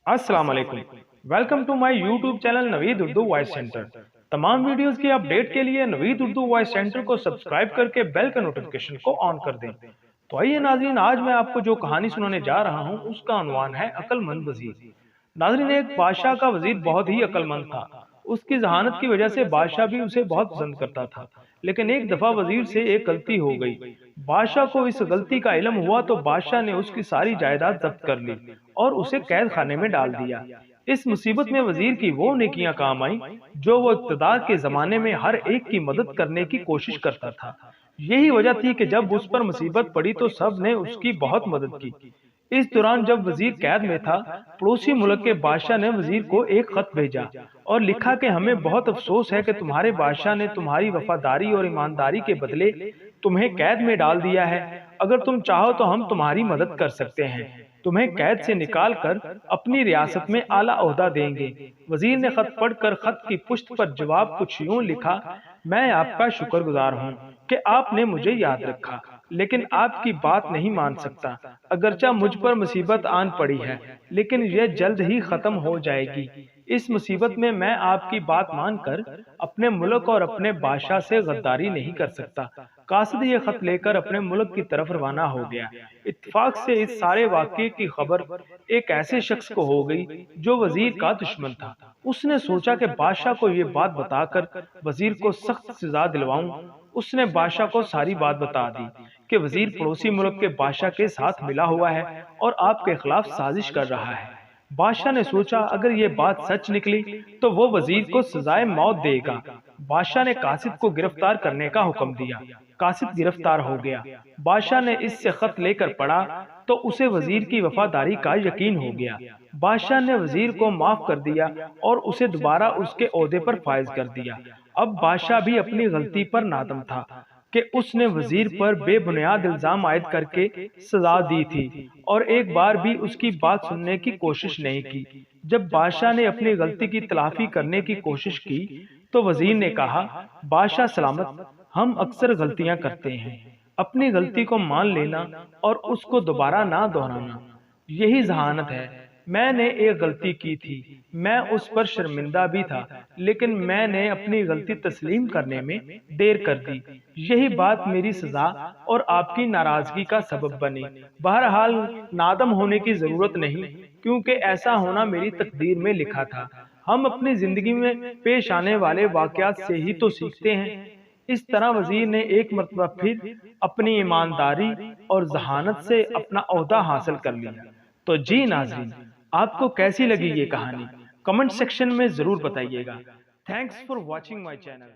अस्सलाम वालेकुम। Welcome to my YouTube channel Naveed Urdu voice centre. तमाम वीडियोस की अपडेट के लिए नवीद उर्दू वॉइस सेंटर को सब्सक्राइब करके बेल का नोटिफिकेशन को ऑन कर दें। तो आइए नाजरीन, आज मैं आपको जो कहानी सुनाने जा रहा हूँ उसका अनवान है अक्लमंद वजीर। नाजरीन, एक बादशाह का वजीर बहुत ही अक्लमंद था। उसकी जहानत की वजह से बादशाह भी उसे बहुत पसंद करता था। लेकिन एक दफा वजीर से एक गलती हो गई। बादशाह को इस गलती का इल्म हुआ तो बादशाह ने उसकी सारी जायदाद जब्त कर ली और उसे कैद खाने में डाल दिया। इस मुसीबत में वजीर की वो नेकियां काम आई जो वो इक्तदार के जमाने में हर एक की मदद करने की कोशिश करता था। यही वजह थी कि जब उस पर मुसीबत पड़ी तो सब ने उसकी बहुत मदद की। इस दौरान जब वजीर कैद में था, पड़ोसी मुल्क के बादशाह ने वजीर को एक खत भेजा और लिखा कि हमें बहुत अफसोस है कि तुम्हारे बादशाह ने तुम्हारी वफादारी और ईमानदारी के बदले तुम्हें कैद में डाल दिया है। अगर तुम चाहो तो हम तुम्हारी मदद कर सकते हैं, तुम्हें कैद से निकाल कर अपनी रियासत में आला ओहदा देंगे। वजीर ने खत पढ़कर खत की पुष्ट पर जवाब कुछ यूं लिखा, मैं आपका शुक्रगुजार हूँ कि आपने मुझे याद रखा, लेकिन आपकी बात नहीं मान सकता। अगरचा मुझ पर मुसीबत आन पड़ी है, लेकिन यह जल्द ही खत्म हो जाएगी। इस मुसीबत में मैं आपकी बात मानकर अपने मुल्क और अपने बादशाह से गद्दारी नहीं कर सकता। कासिद ये खत लेकर अपने मुल्क की तरफ रवाना हो गया। इत्तेफाक से इस सारे वाक़ये की खबर एक ऐसे शख्स को हो गई जो वजीर का दुश्मन था। उसने सोचा कि बादशाह को ये बात बताकर वजीर को सख्त सजा दिलवाऊं। उसने बादशाह को सारी बात बता दी कि वजीर पड़ोसी मुल्क के बादशाह के साथ मिला हुआ है और आपके खिलाफ साजिश कर रहा है। बादशाह ने सोचा अगर ये बात सच निकली तो वो वजीर को सजाए मौत देगा। बादशाह ने कासिद को गिरफ्तार करने का हुक्म दिया। कासिद गिरफ्तार हो गया। बादशाह ने इससे खत लेकर पढ़ा तो उसे वजीर की वफादारी का यकीन हो गया। बादशाह ने वजीर को माफ कर दिया और उसे दोबारा उसके ओहदे पर फायज कर दिया। अब बादशाह भी अपनी गलती पर नादम था कि उसने वजीर पर बेबुनियाद इल्जाम आयद करके सजा दी थी और एक बार भी उसकी बात सुनने की कोशिश नहीं की। जब बादशाह ने अपनी गलती की तलाफी करने की कोशिश की तो वजीर ने कहा, बादशाह सलामत, हम अक्सर गलतियां करते हैं। अपनी गलती को मान लेना और उसको दोबारा ना दोहराना, यही जहानत है। मैंने एक गलती की थी, मैं उस पर शर्मिंदा भी था, लेकिन मैंने अपनी गलती तस्लीम करने में देर कर दी। यही बात मेरी सजा और आपकी नाराजगी का सबब बनी। बहरहाल नादम होने की जरूरत नहीं, क्योंकि ऐसा होना मेरी तकदीर में लिखा था। हम अपनी जिंदगी में पेश आने वाले वाकयात से ही तो सीखते हैं। इस तरह वजीर ने एक मरतबा फिर अपनी ईमानदारी और जहानत से अपना ओहदा हासिल कर लिया। तो जी नाज़रीन, आपको कैसी लगी ये कहानी? कमेंट सेक्शन में जरूर बताइएगा। Thanks for watching my channel.